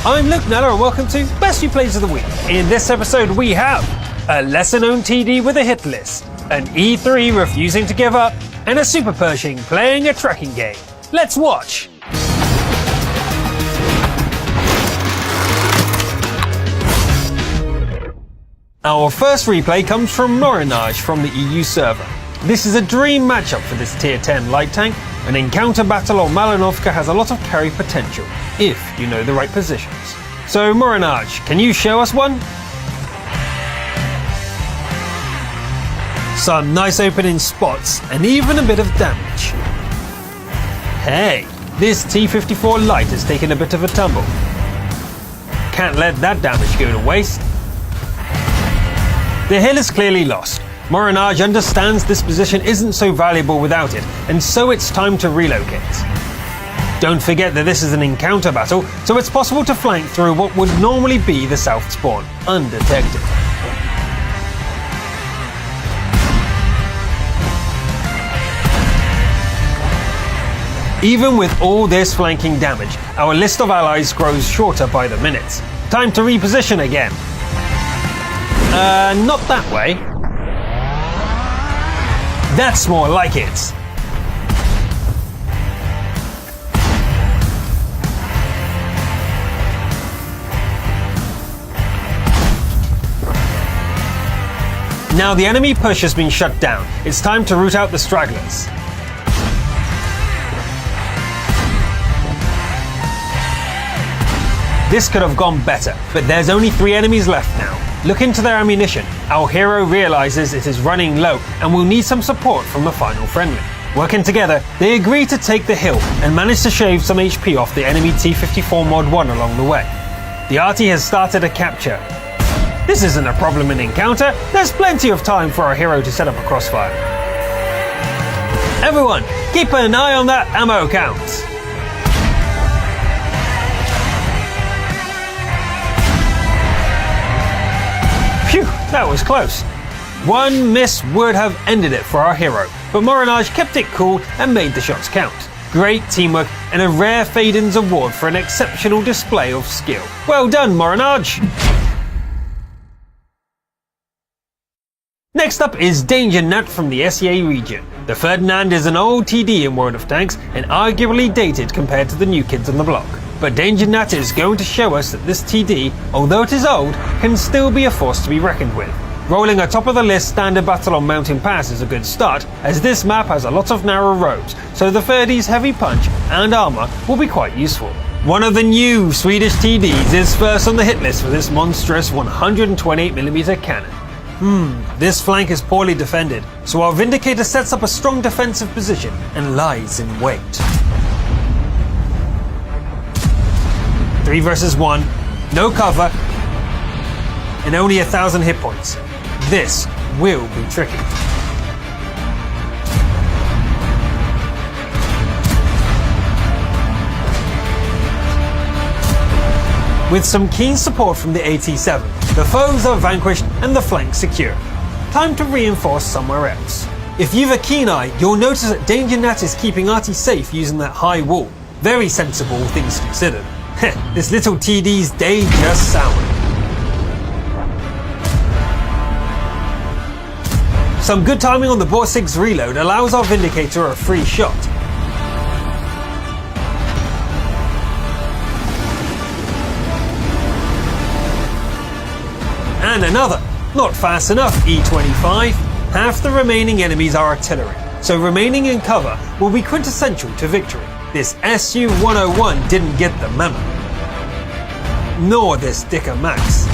I'm Luke Neller and welcome to Best Replays of the Week. In this episode we have a lesser-known TD with a hit list, an E3 refusing to give up, and a Super Pershing playing a trekking game. Let's watch! Our first replay comes from Morinage from the EU server. This is a dream matchup for this tier 10 light tank. An encounter battle on Malinovka has a lot of carry potential, if you know the right positions. So Morinage, can you show us one? Some nice opening spots, and even a bit of damage. Hey, this T-54 light has taken a bit of a tumble. Can't let that damage go to waste. The hill is clearly lost. Morinage understands this position isn't so valuable without it, and so it's time to relocate. Don't forget that this is an encounter battle, so it's possible to flank through what would normally be the south spawn, undetected. Even with all this flanking damage, our list of allies grows shorter by the minute. Time to reposition again. Not that way. That's more like it. Now the enemy push has been shut down. It's time to root out the stragglers. This could have gone better, but there's only 3 enemies left now. Look into their ammunition. Our hero realizes it is running low and will need some support from the final friendly. Working together, they agree to take the hill and manage to shave some HP off the enemy T-54 Mod 1 along the way. The arty has started a capture. This isn't a problem in encounter. There's plenty of time for our hero to set up a crossfire. Everyone, keep an eye on that ammo count. Phew, that was close. One miss would have ended it for our hero, but Morinage kept it cool and made the shots count. Great teamwork and a rare Fade-Ins award for an exceptional display of skill. Well done, Morinage! Next up is Danger Nat from the SEA region. The Ferdinand is an old TD in World of Tanks and arguably dated compared to the new kids on the block. But Danger Nat is going to show us that this TD, although it is old, can still be a force to be reckoned with. Rolling a top of the list standard battle on Mountain Pass is a good start, as this map has a lot of narrow roads, so the Ferdy's heavy punch and armor will be quite useful. One of the new Swedish TDs is first on the hit list for this monstrous 128mm cannon. This flank is poorly defended, so our Vindicator sets up a strong defensive position and lies in wait. 3 versus 1, no cover, and only 1,000 hit points. This will be tricky. With some keen support from the AT-7, the foes are vanquished and the flank secure. Time to reinforce somewhere else. If you've a keen eye, you'll notice that Danger Nat is keeping Arty safe using that high wall. Very sensible, things considered. This little TD's day just soured. Some good timing on the Borsig's reload allows our Vindicator a free shot. And another. Not fast enough, E25. Half the remaining enemies are artillery, so remaining in cover will be quintessential to victory. This Su-101 didn't get the memo. Nor this Dicker Max.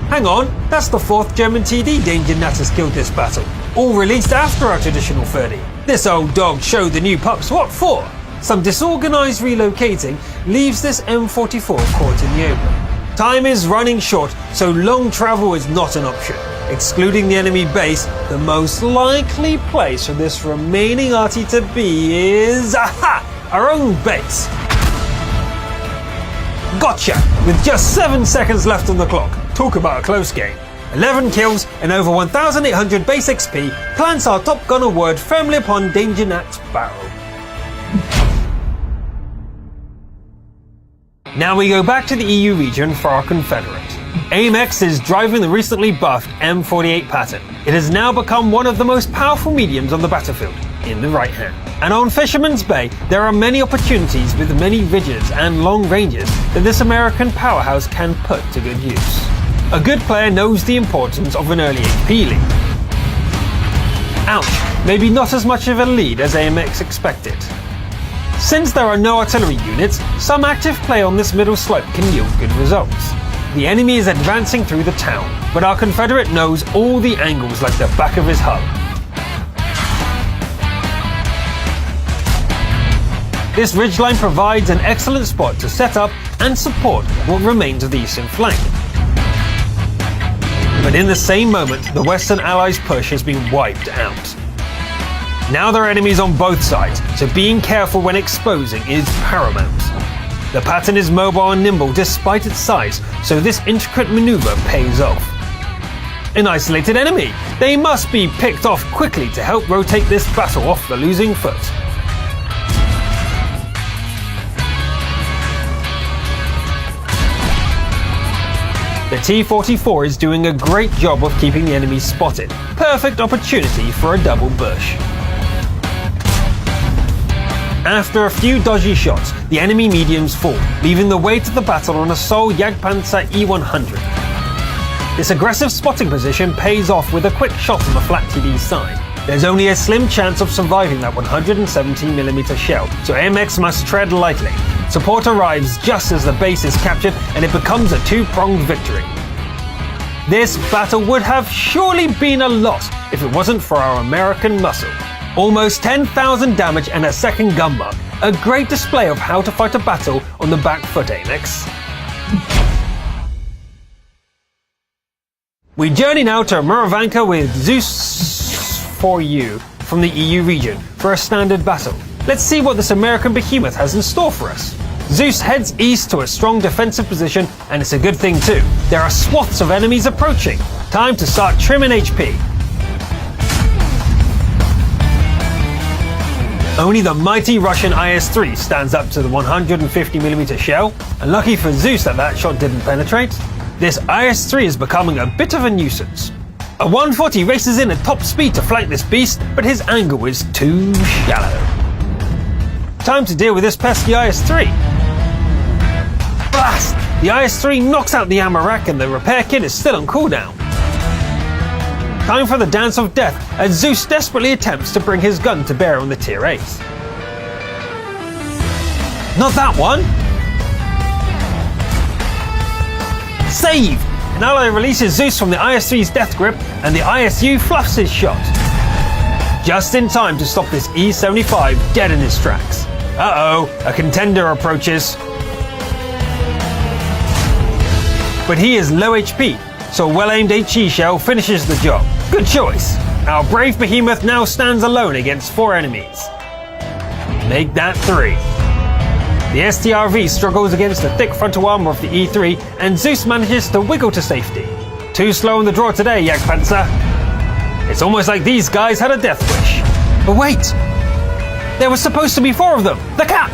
Hang on, that's the 4th German TD Danger Nat has killed this battle, all released after our traditional 30. This old dog showed the new pups what for. Some disorganized relocating leaves this M44 caught in the open. Time is running short, so long travel is not an option. Excluding the enemy base, the most likely place for this remaining arty to be is, our own base. Gotcha! With just 7 seconds left on the clock. Talk about a close game. 11 kills and over 1,800 base XP plants our Top Gun award firmly upon Danger Nat's barrel. Now we go back to the EU region for our Confederate. AIM-X is driving the recently buffed M48 pattern. It has now become one of the most powerful mediums on the battlefield, in the right hand. And on Fisherman's Bay, there are many opportunities with many ridges and long ranges that this American powerhouse can put to good use. A good player knows the importance of an early HP lead. Ouch, maybe not as much of a lead as AIM-X expected. Since there are no artillery units, some active play on this middle slope can yield good results. The enemy is advancing through the town, but our Confederate knows all the angles like the back of his hull. This ridgeline provides an excellent spot to set up and support what remains of the eastern flank. But in the same moment, the Western Allies' push has been wiped out. Now there are enemies on both sides, so being careful when exposing is paramount. The pattern is mobile and nimble despite its size, so this intricate maneuver pays off. An isolated enemy! They must be picked off quickly to help rotate this battle off the losing foot. The T-44 is doing a great job of keeping the enemy spotted. Perfect opportunity for a double bush. After a few dodgy shots, the enemy mediums fall, leaving the weight of the battle on a sole Jagdpanzer E100. This aggressive spotting position pays off with a quick shot on the flat TD side. There's only a slim chance of surviving that 117mm shell, so AIM-X must tread lightly. Support arrives just as the base is captured, and it becomes a two-pronged victory. This battle would have surely been a loss if it wasn't for our American muscle. Almost 10,000 damage and a second gun mark. A great display of how to fight a battle on the back foot, AIM-X. We journey now to Muravanka with Zeus for you from the EU region for a standard battle. Let's see what this American behemoth has in store for us. Zeus heads east to a strong defensive position, and it's a good thing too. There are swaths of enemies approaching. Time to start trimming HP. Only the mighty Russian IS-3 stands up to the 150mm shell, and lucky for Zeus that shot didn't penetrate. This IS-3 is becoming a bit of a nuisance. A 140 races in at top speed to flank this beast, but his angle is too shallow. Time to deal with this pesky IS-3. Blast! The IS-3 knocks out the ammo rack and the repair kit is still on cooldown. Time for the dance of death as Zeus desperately attempts to bring his gun to bear on the Tier 8. Not that one! Save! An ally releases Zeus from the IS-3's death grip and the ISU fluffs his shot. Just in time to stop this E-75 dead in his tracks. Uh-oh, a contender approaches. But he is low HP, so a well-aimed HE shell finishes the job. Good choice. Our brave behemoth now stands alone against 4 enemies. Make that 3. The STRV struggles against the thick frontal armor of the E3, and Zeus manages to wiggle to safety. Too slow on the draw today, Jagdpanzer. It's almost like these guys had a death wish. But wait! There was supposed to be 4 of them! The cap!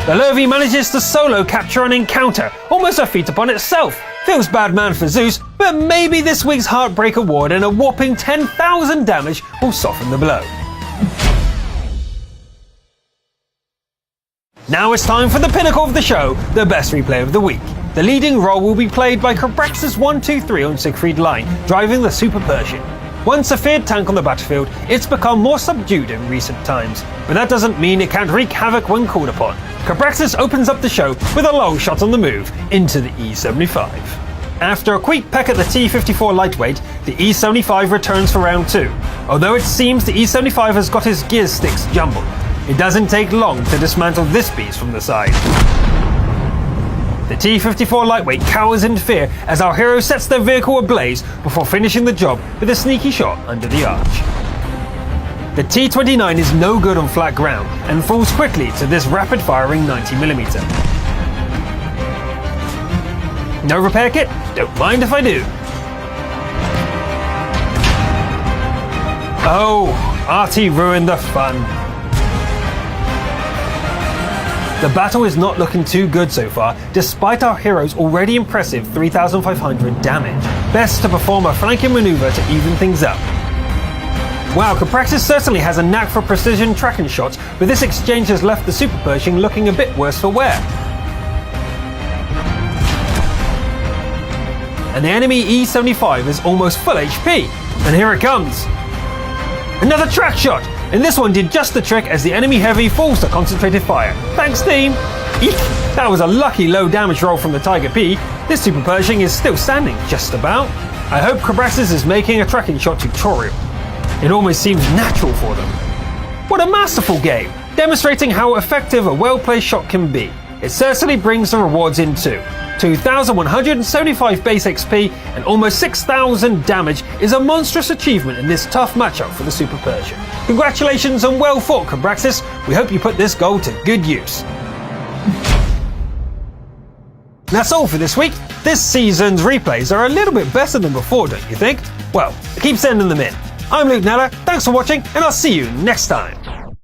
The Lurvy manages to solo capture an encounter, almost a feat upon itself. Feels bad man for Zeus, but maybe this week's Heartbreak Award and a whopping 10,000 damage will soften the blow. Now it's time for the pinnacle of the show, the best replay of the week. The leading role will be played by Cabrax's 123 on Siegfried Line, driving the Super Pershing. Once a feared tank on the battlefield, it's become more subdued in recent times, but that doesn't mean it can't wreak havoc when called upon. Cabraxis opens up the show with a long shot on the move into the E-75. After a quick peck at the T-54 lightweight, the E-75 returns for round 2. Although it seems the E-75 has got his gear sticks jumbled, it doesn't take long to dismantle this beast from the side. The T-54 lightweight cowers in fear as our hero sets their vehicle ablaze before finishing the job with a sneaky shot under the arch. The T-29 is no good on flat ground and falls quickly to this rapid-firing 90mm. No repair kit? Don't mind if I do. Oh, RT ruined the fun. The battle is not looking too good so far, despite our hero's already impressive 3,500 damage. Best to perform a flanking maneuver to even things up. Wow, Capraxis certainly has a knack for precision tracking shots, but this exchange has left the Super Pershing looking a bit worse for wear. And the enemy E75 is almost full HP. And here it comes. Another track shot! And this one did just the trick as the enemy heavy falls to concentrated fire. Thanks, team! Eek! That was a lucky low damage roll from the Tiger P. This Super Pershing is still standing, just about. I hope Capraxis is making a tracking shot tutorial. It almost seems natural for them. What a masterful game, demonstrating how effective a well-placed shot can be. It certainly brings the rewards in too. 2,175 base XP and almost 6,000 damage is a monstrous achievement in this tough matchup for the Super Pershing. Congratulations and well fought, Capraxis. We hope you put this gold to good use. That's all for this week. This season's replays are a little bit better than before, don't you think? Well, keep sending them in. I'm Luke Nella, thanks for watching, and I'll see you next time.